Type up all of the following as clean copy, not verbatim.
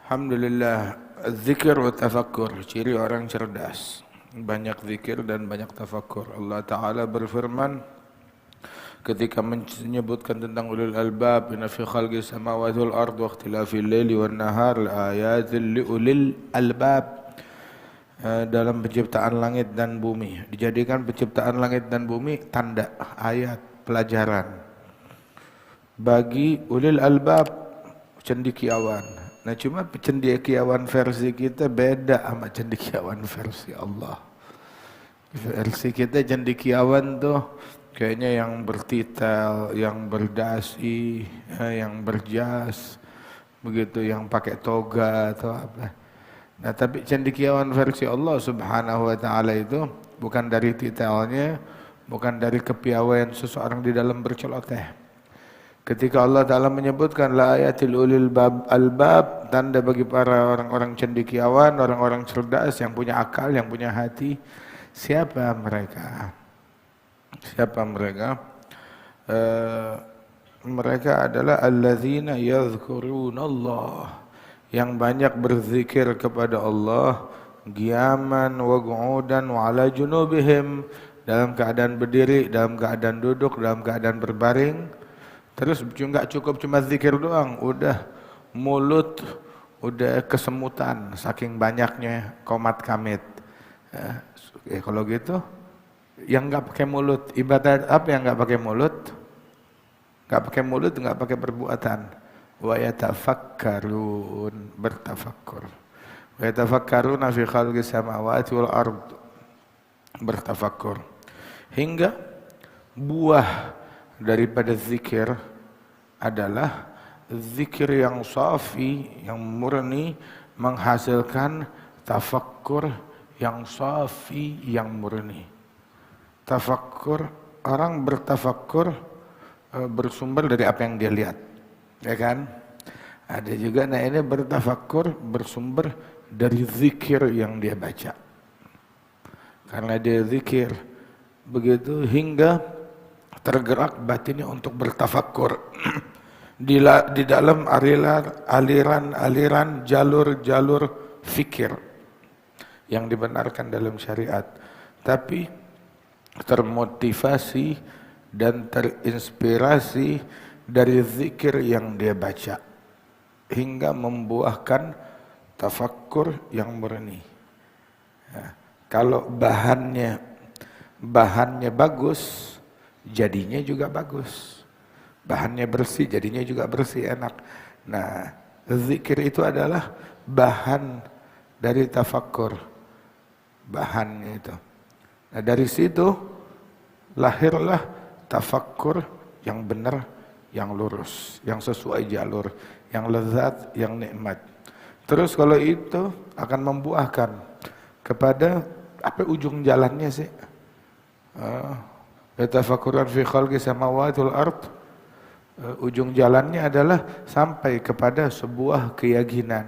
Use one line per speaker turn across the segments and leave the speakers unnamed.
Alhamdulillah, zikir wa tafakkur, ciri orang cerdas. Banyak zikir dan banyak tafakkur. Allah Ta'ala berfirman ketika menyebutkan tentang ulul albab, inna fi khalqis samawati wal ardi wa ikhtilafil laili wan nahar laayatil liulil albab. Dalam penciptaan langit dan bumi, dijadikan penciptaan langit dan bumi tanda, ayat, pelajaran bagi ulil albab, cendekiawan. Nah cuma cendekiawan versi kita beda sama cendekiawan versi Allah. Versi kita cendekiawan tuh kayaknya yang bertitel, yang berdasi, yang berjas, begitu, yang pakai toga atau apa. Nah tapi cendekiawan versi Allah Subhanahu wa taala itu bukan dari titelnya, bukan dari kepiawaian seseorang di dalam berceloteh. Ketika Allah Ta'ala menyebutkan la ayatil ulil albab, tanda bagi para orang-orang cendekiawan, orang-orang cerdas yang punya akal, yang punya hati. Siapa mereka? Siapa mereka? Mereka adalah alladzina yadhkurunallah, yang banyak berzikir kepada Allah, qiyaman wa qu'udan wa ala junubihim, dalam keadaan berdiri, dalam keadaan duduk, dalam keadaan berbaring. Terus nggak cukup cuma zikir doang, udah mulut udah kesemutan saking banyaknya komat kamit. Kalau gitu, yang nggak pakai mulut, ibadat apa yang nggak pakai mulut? Nggak pakai mulut, nggak pakai perbuatan. Wa yatafakkarun, bertafakkur. Wa yatafakkaruna fi khalqis samawati wal ard, bertafakkur. Hingga buah daripada zikir adalah zikir yang safi, yang murni, menghasilkan tafakkur yang safi, yang murni. Tafakkur, orang bertafakkur bersumber dari apa yang dia lihat, ya kan? Ada juga, nah ini bertafakkur bersumber dari zikir yang dia baca. Karena dia zikir begitu hingga tergerak batinnya untuk bertafakkur di dalam aliran jalur fikir yang dibenarkan dalam syariat, tapi termotivasi dan terinspirasi dari zikir yang dia baca hingga membuahkan tafakkur yang murni. Ya, kalau bahannya bagus, jadinya juga bagus. Bahannya bersih, jadinya juga bersih, enak. Nah, zikir itu adalah bahan dari tafakkur. Bahannya itu. Nah, dari situ lahirlah tafakkur yang benar, yang lurus, yang sesuai jalur, yang lezat, yang nikmat. Terus kalau itu akan membuahkan kepada apa ujung jalannya sih? Yatafakkuran fi khalqis samawati wal ard. Ujung jalannya adalah sampai kepada sebuah keyakinan.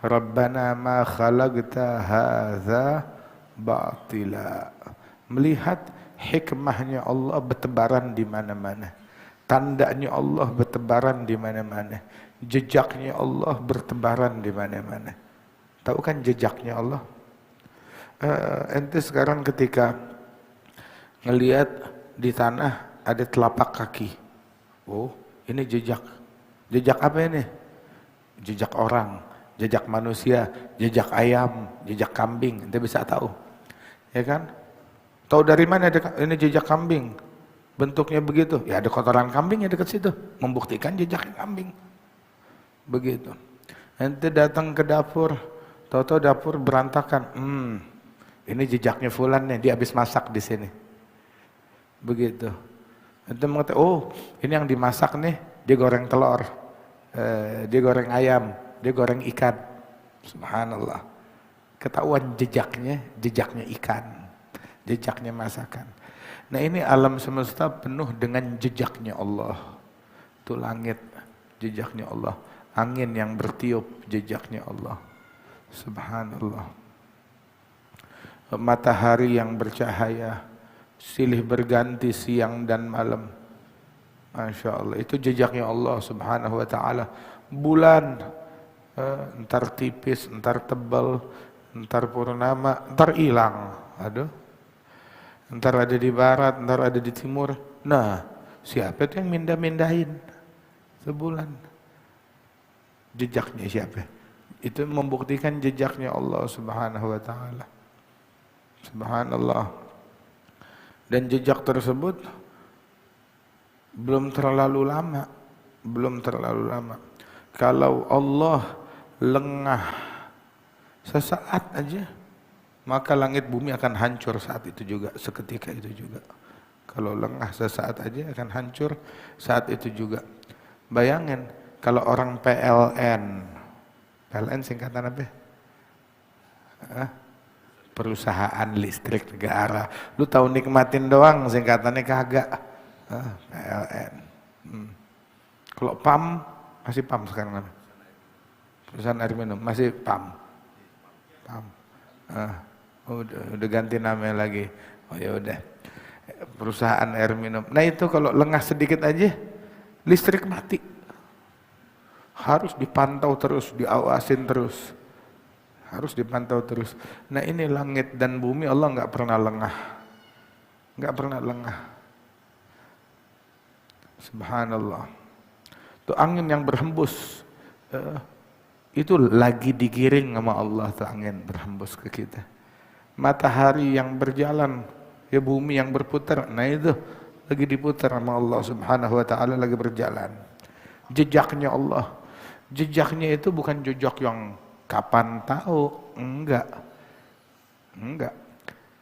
Rabbana ma khalaqta hadza batila. Melihat hikmahnya Allah bertebaran di mana-mana. Tandanya Allah bertebaran di mana-mana. Jejaknya Allah bertebaran di mana-mana. Tahu kan jejaknya Allah? Ente sekarang ketika ngelihat di tanah ada telapak kaki. Oh, ini jejak. Jejak apa ini? Jejak orang, jejak manusia, jejak ayam, jejak kambing. Ente bisa tahu. Ya kan? Tahu dari mana ini jejak kambing? Bentuknya begitu. Ya ada kotoran kambing yang dekat situ, membuktikan jejak kambing. Begitu. Ente datang ke dapur, tahu-tahu dapur berantakan. Ini jejaknya fulan nih, dia habis masak di sini. Begitu. Ente mengatakan, oh ini yang dimasak nih, dia goreng telur, dia goreng ayam, dia goreng ikan. Subhanallah. Ketahuan jejaknya ikan, jejaknya masakan. Nah ini alam semesta penuh dengan jejaknya Allah. Itu langit, jejaknya Allah. Angin yang bertiup, jejaknya Allah. Subhanallah. Matahari yang bercahaya, silih berganti siang dan malam. Masya Allah, itu jejaknya Allah Subhanahu wa ta'ala. Bulan Ntar tipis, ntar tebal, ntar purnama, ntar hilang. Aduh. Ntar ada di barat, ntar ada di timur. Nah, siapa itu yang mindah-mindahin sebulan? Jejaknya siapa? Itu membuktikan jejaknya Allah Subhanahu wa taala. Subhanallah. Dan jejak tersebut belum terlalu lama, Kalau Allah lengah sesaat aja, maka langit bumi akan hancur saat itu juga, seketika itu juga. Kalau lengah sesaat aja akan hancur saat itu juga. Bayangin kalau orang PLN singkatan apa? Perusahaan listrik negara. Lu tahu nikmatin doang, singkatannya kagak. PLN. Kalau PAM, masih PAM sekarang kan? Perusahaan air minum, masih PAM. Udah ganti namanya lagi. Oh ya udah. Perusahaan air minum. Nah itu kalau lengah sedikit aja, listrik mati. Harus dipantau terus, diawasin terus. Harus dipantau terus. Nah ini langit dan bumi Allah nggak pernah lengah. Nggak pernah lengah. Subhanallah. Tuh angin yang berhembus. Itu lagi digiring sama Allah tuh angin berhembus ke kita. Matahari yang berjalan. Ya bumi yang berputar. Nah itu lagi diputar sama Allah Subhanahu wa ta'ala, lagi berjalan. Jejaknya Allah. Jejaknya itu bukan jejak yang kapan tahu, enggak.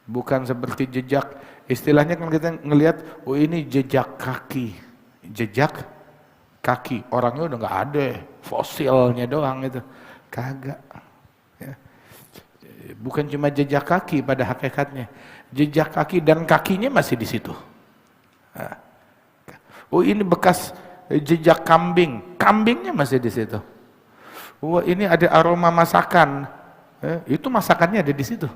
Bukan seperti jejak, istilahnya kan kita ngelihat, oh ini jejak kaki. Jejak kaki, orangnya udah enggak ada, fosilnya doang itu. Kagak. Ya. Bukan cuma jejak kaki pada hakikatnya. Jejak kaki dan kakinya masih di situ. Oh ini bekas jejak kambing, kambingnya masih di situ. Wah ini ada aroma masakan, itu masakannya ada di situ,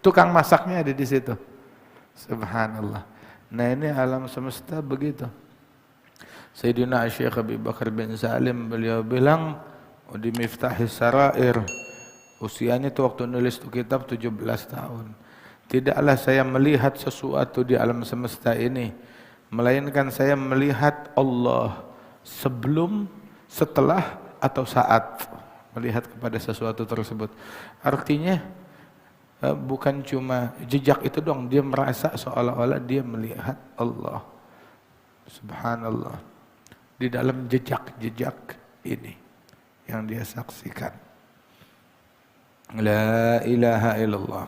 tukang masaknya ada di situ. Subhanallah. Nah ini alam semesta begitu. Sayyidina Syekh Abi Bakar bin Salim beliau bilang di Miftahis Sarair, usianya itu waktu nulis itu kitab 17 tahun. Tidaklah saya melihat sesuatu di alam semesta ini, melainkan saya melihat Allah sebelum, setelah, atau saat melihat kepada sesuatu tersebut. Artinya bukan cuma jejak itu doang, dia merasa seolah-olah dia melihat Allah. Subhanallah. Di dalam jejak-jejak ini yang dia saksikan. La ilaha illallah.